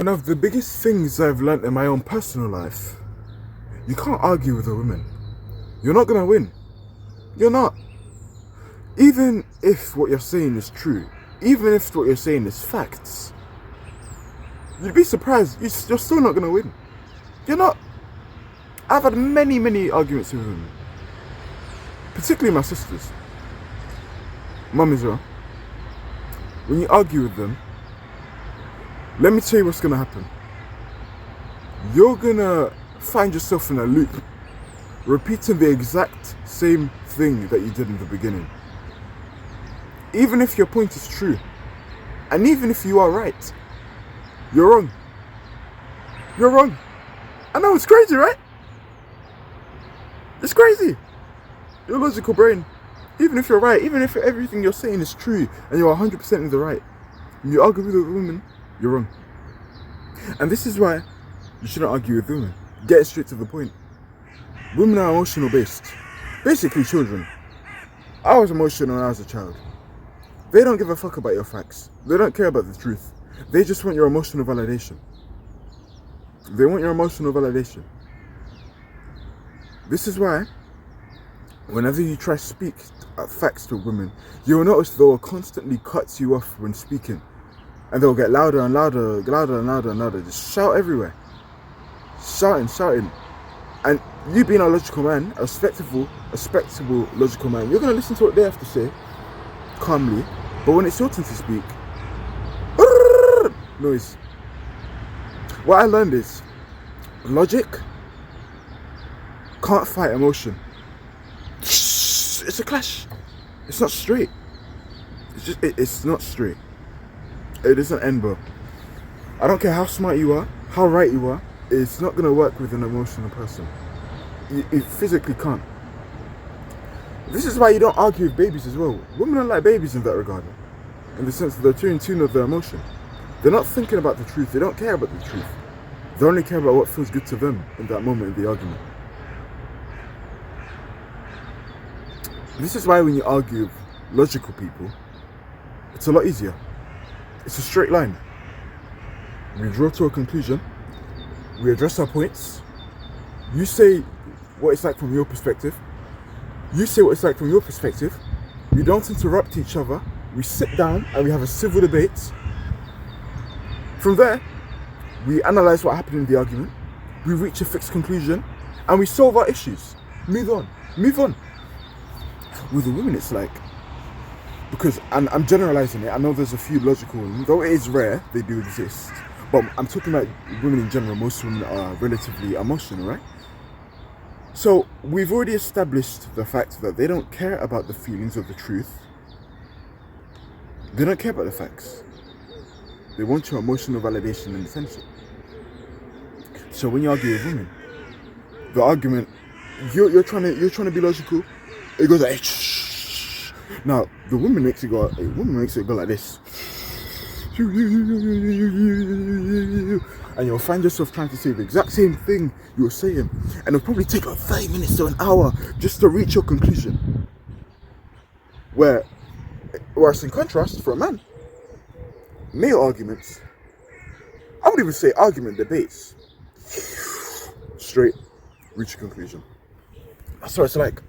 One of the biggest things I've learnt in my own personal life, you can't argue with a woman. You're not gonna win. You're not. Even if what you're saying is true, even if what you're saying is facts, you'd be surprised. You're still not gonna win. You're not. I've had many arguments with women, particularly my sisters, mum as well. When you argue with them, let me tell you what's gonna happen. You're gonna find yourself in a loop, repeating the exact same thing that you did in the beginning. Even if your point is true, and even if you are right, you're wrong. You're wrong. I know, it's crazy, right? It's crazy. Your logical brain, even if you're right, even if everything you're saying is true, and you're 100% in the right, when you argue with a woman, you're wrong. And this is why you shouldn't argue with women. Get straight to the point. Women are emotional based. Basically children. I was emotional when I was a child. They don't give a fuck about your facts. They don't care about the truth. They just want your emotional validation. They want your emotional validation. This is why whenever you try to speak facts to women, you'll notice they'll constantly cut you off when speaking. And they'll get louder and louder, louder and louder and louder. Just shout everywhere. Shouting. And you being a logical man, a respectable logical man, you're going to listen to what they have to say calmly. But when it's your turn to speak, noise. What I learned is logic can't fight emotion. It's a clash. It's not straight. It's not straight. It doesn't end well. I don't care how smart you are, how right you are, it's not going to work with an emotional person. You physically can't. This is why you don't argue with babies as well. Women are like babies in that regard. In the sense that they're too in tune with their emotion. They're not thinking about the truth. They don't care about the truth. They only care about what feels good to them in that moment in the argument. This is why when you argue with logical people, it's a lot easier. It's a straight line. We draw to a conclusion. We address our points. You say what it's like from your perspective. You say what it's like from your perspective. We don't interrupt each other. We sit down and we have a civil debate. From there, we analyze what happened in the argument. We reach a fixed conclusion and we solve our issues. Move on. With the women, it's like, because, and I'm generalizing it, I know there's a few logical women, though it is rare, they do exist. But I'm talking about women in general. Most women are relatively emotional, right? So we've already established the fact that they don't care about the feelings of the truth. They don't care about the facts. They want your emotional validation and attention. So when you argue with women, the argument, you're trying to be logical. It goes like, shh. Now the woman makes it go like this. And you'll find yourself trying to say the exact same thing you're saying, and it'll probably take like 30 minutes to an hour just to reach your conclusion. Whereas in contrast, for a man, male arguments, I would even say argument debates, straight, reach a conclusion. That's what it's like.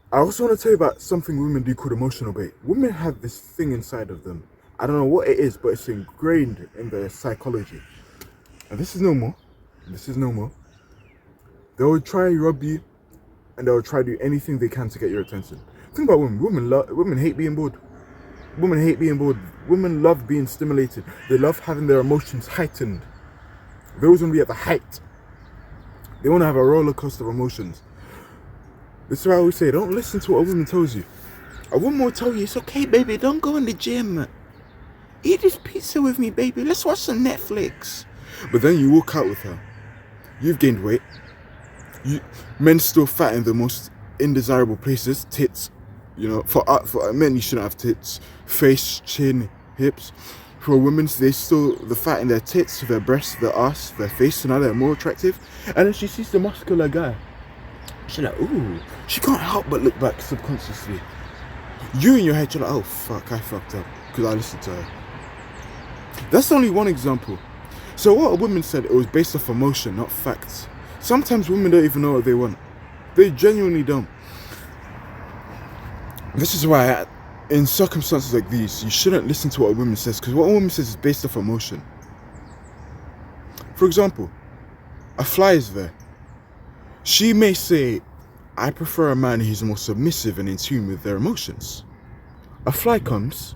I also want to tell you about something women do called emotional bait. Women have this thing inside of them. I don't know what it is, but it's ingrained in their psychology. And this is normal. They'll try and rub you, and they'll try to do anything they can to get your attention. Think about women. Women hate being bored. Women love being stimulated. They love having their emotions heightened. They always want to be at the height. They want to have a roller coaster of emotions. This is why I always say, don't listen to what a woman tells you. A woman will tell you, it's okay, baby, don't go in the gym. Eat this pizza with me, baby. Let's watch some Netflix. But then you walk out with her. You've gained weight. Men still fat in the most indesirable places. Tits. You know, for men, you shouldn't have tits. Face, chin, hips. For women, the fat in their tits, their breasts, their ass, their face, so now they're more attractive. And then she sees the muscular guy. She's like, ooh. She can't help but look back subconsciously. You in your head, you're like, oh fuck, I fucked up because I listened to her. That's only one example. So what a woman said, it was based off emotion, not facts. Sometimes women don't even know what they want. They genuinely don't. This is why, in circumstances like these, you shouldn't listen to what a woman says, because what a woman says is based off emotion. For example, a fly is there. She may say, I prefer a man who's more submissive and in tune with their emotions. A fly comes.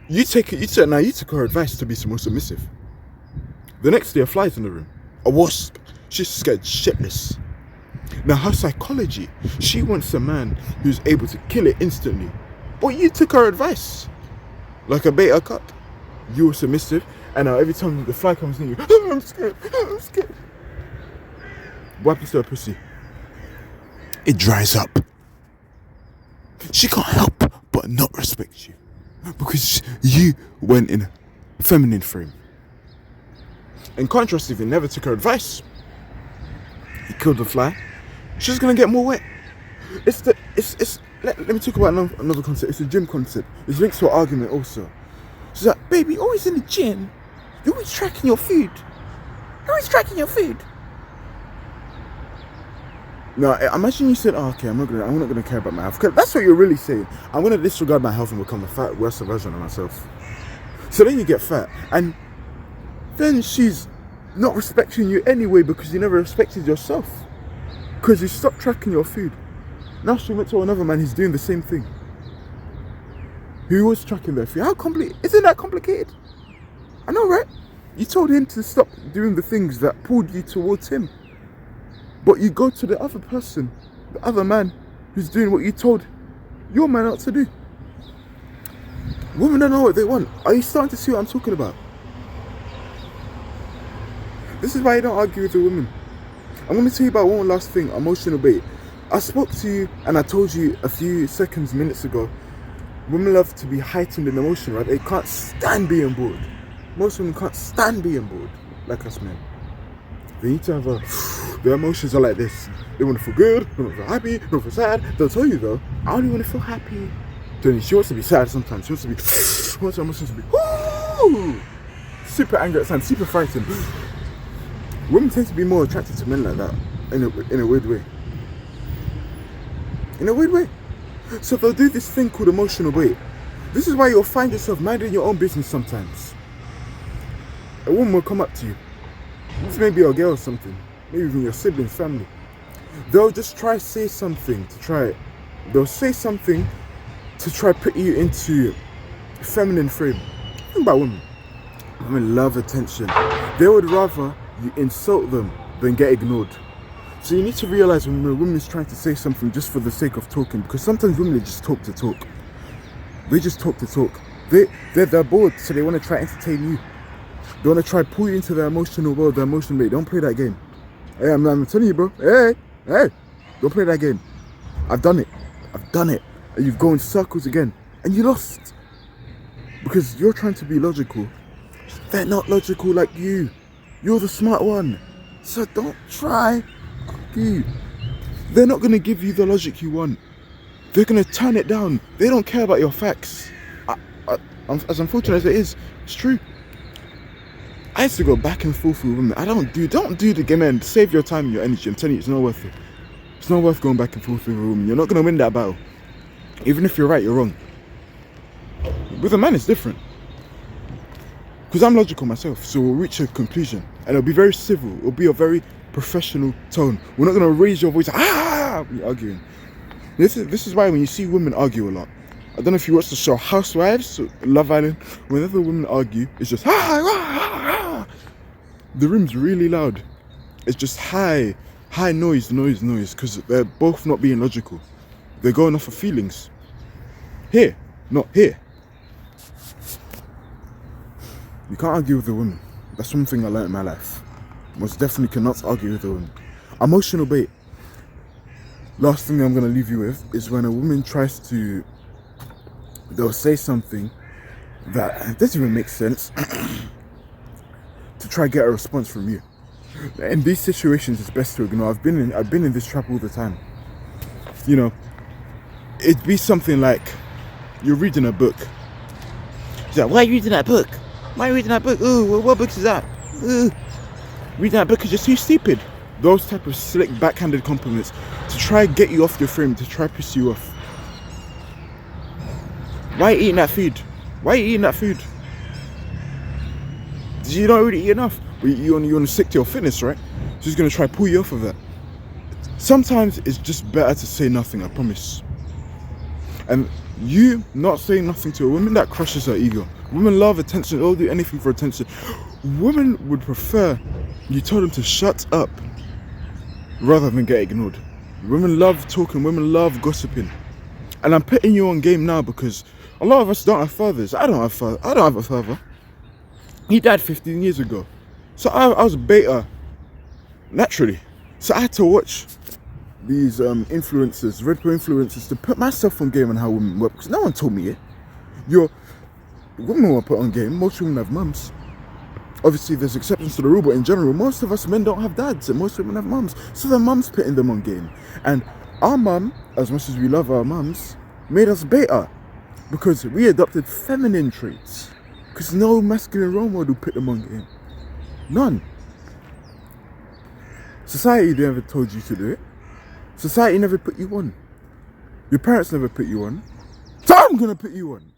You took her advice to be more submissive. The next day, a fly's in the room. A wasp. She's scared shitless. Now, her psychology, she wants a man who's able to kill it instantly. But you took her advice. Like a beta cup. You were submissive, and now every time the fly comes in, you, oh, I'm scared. What happens to her pussy? It dries up. She can't help but not respect you. Because you went in a feminine frame. In contrast, if you never took her advice, you killed the fly, she's gonna get more wet. Let me talk about another concept. It's a gym concept. It's linked to an argument also. She's like, baby, you're always in the gym. You're always tracking your food. Now, imagine you said, oh, okay, I'm not gonna care about my health. That's what you're really saying. I'm gonna disregard my health and become a fat, worse version of myself. So then you get fat, and then she's not respecting you anyway because you never respected yourself. Because you stopped tracking your food. Now she went to another man who's doing the same thing. Who was tracking their food. How complicated? Isn't that complicated? I know, right? You told him to stop doing the things that pulled you towards him. But you go to the other person, the other man, who's doing what you told your man not to do. Women don't know what they want. Are you starting to see what I'm talking about? This is why you don't argue with a woman. I'm going to tell you about one last thing, emotional bait. I spoke to you and I told you a few minutes ago, women love to be heightened in emotion, right? They can't stand being bored. Most women can't stand being bored, like us men. They need to have their emotions are like this. They want to feel good, they want to feel happy, they want to feel sad. They'll tell you though, I only want to feel happy. She wants to be sad sometimes. She wants her emotions to be super angry at times, super frightened. Women tend to be more attracted to men like that, in a weird way. In a weird way. So they'll do this thing called emotional bait. This is why you'll find yourself minding your own business sometimes. A woman will come up to you. This may be your girl or something. Maybe even your siblings, family. They'll just try say something to try it. They'll say something to try put you into a feminine frame. Think about women. Women love attention. They would rather you insult them than get ignored. So you need to realize when a woman is trying to say something just for the sake of talking, because sometimes women just talk to talk. They just talk to talk. They're bored, so they want to try to entertain you. They want to try pull you into their emotional world, their emotional bait. Don't play that game. Hey, I'm telling you, bro. Hey, don't play that game. I've done it. And you've gone in circles again, and you lost because you're trying to be logical. They're not logical like you. You're the smart one, so don't try. You. They're not gonna give you the logic you want. They're gonna turn it down. They don't care about your facts. As unfortunate as it is, it's true. I used to go back and forth with women. Don't do the game and save your time and your energy. I'm telling you, it's not worth it. It's not worth going back and forth with a woman. You're not gonna win that battle. Even if you're right, you're wrong. With a man, it's different. Because I'm logical myself, so we'll reach a conclusion. And it'll be very civil. It'll be a very professional tone. We're not going to raise your voice, we're arguing. This is why when you see women argue a lot, I don't know if you watch the show Housewives, Love Island, whenever women argue, it's just the room's really loud. It's just high noise, because they're both not being logical. They're going off of feelings. Here, not here. You can't argue with a woman. That's one thing I learned in my life. Most definitely cannot argue with a woman. Emotional bait. Last thing I'm going to leave you with is when a woman tries to... They'll say something that doesn't even make sense to try to get a response from you. In these situations, it's best to ignore. I've been in this trap all the time. You know, it'd be something like you're reading a book She's like, why are you reading that book? Why are you reading that book? Ooh, what book is that? Ooh. Reading that book because you're too stupid. Those type of slick backhanded compliments to try and get you off your frame, to try to piss you off. Why are you eating that food? Why are you eating that food? Did you not already eat enough? You want to stick to your fitness, right? She's going to try to pull you off of that. Sometimes it's just better to say nothing, I promise. And you not saying nothing to a woman, that crushes her ego. Women love attention, they'll do anything for attention. Women would prefer you tell them to shut up rather than get ignored. Women love talking, women love gossiping. And I'm putting you on game now because a lot of us don't have fathers. I don't have a father. He died 15 years ago. So I was a beta, naturally. So I had to watch these influencers, red pill influencers, to put myself on game on how women work, because no one told me it. Women were put on game. Most women have mums. Obviously there's exceptions to the rule, but in general most of us men don't have dads and most women have mums, so their mums putting them on game. And our mum, as much as we love our mums, made us beta because we adopted feminine traits, because no masculine role model put them on game. None. Society never told you to do it. Society never put you on. Your parents never put you on. So I'm gonna put you on.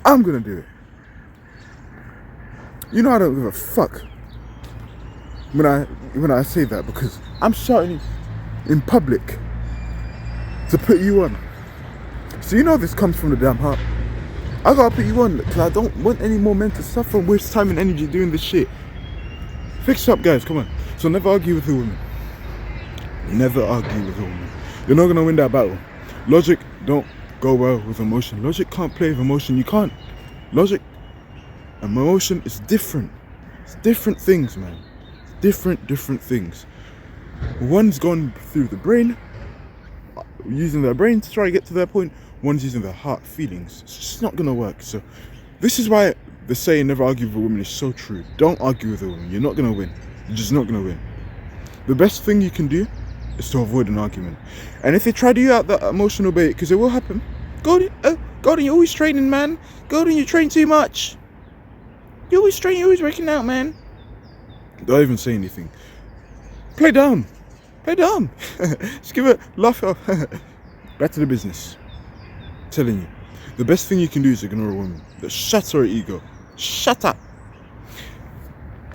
I'm gonna do it. You know I don't give a fuck when I say that, because I'm shouting in public to put you on. So you know this comes from the damn heart. I gotta put you on because I don't want any more men to suffer and waste time and energy doing this shit. Fix up, guys, come on. So never argue with a woman. Never argue with a woman. You're not gonna win that battle. Logic don't go well with emotion. Logic can't play with emotion. You can't. Logic and emotion is different. It's different things, man. Different things. One's gone through the brain, using their brain to try to get to their point. One's using their heart, feelings. It's just not gonna work. So this is why the saying never argue with a woman is so true. Don't argue with a woman. You're not gonna win. You're just not gonna win. The best thing you can do is to avoid an argument. And if they try to use out that emotional bait, because it will happen. Golden, you're always training, man. Golden, you train too much. You always train, you're always working out, man. Don't even say anything. Play down. Play down. Just give it a laugh. Back to the business. I'm telling you. The best thing you can do is ignore a woman. Shatter her ego. Shut up.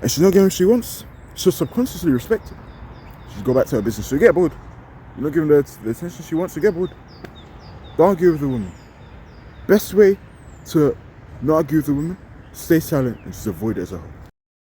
And she's not getting what she wants. She'll subconsciously respect it. She'll go back to her business. She'll get bored. You're not giving her the attention she wants, she'll get bored. Don't argue with a woman. Best way to not argue with a woman, stay silent and just avoid it as a whole.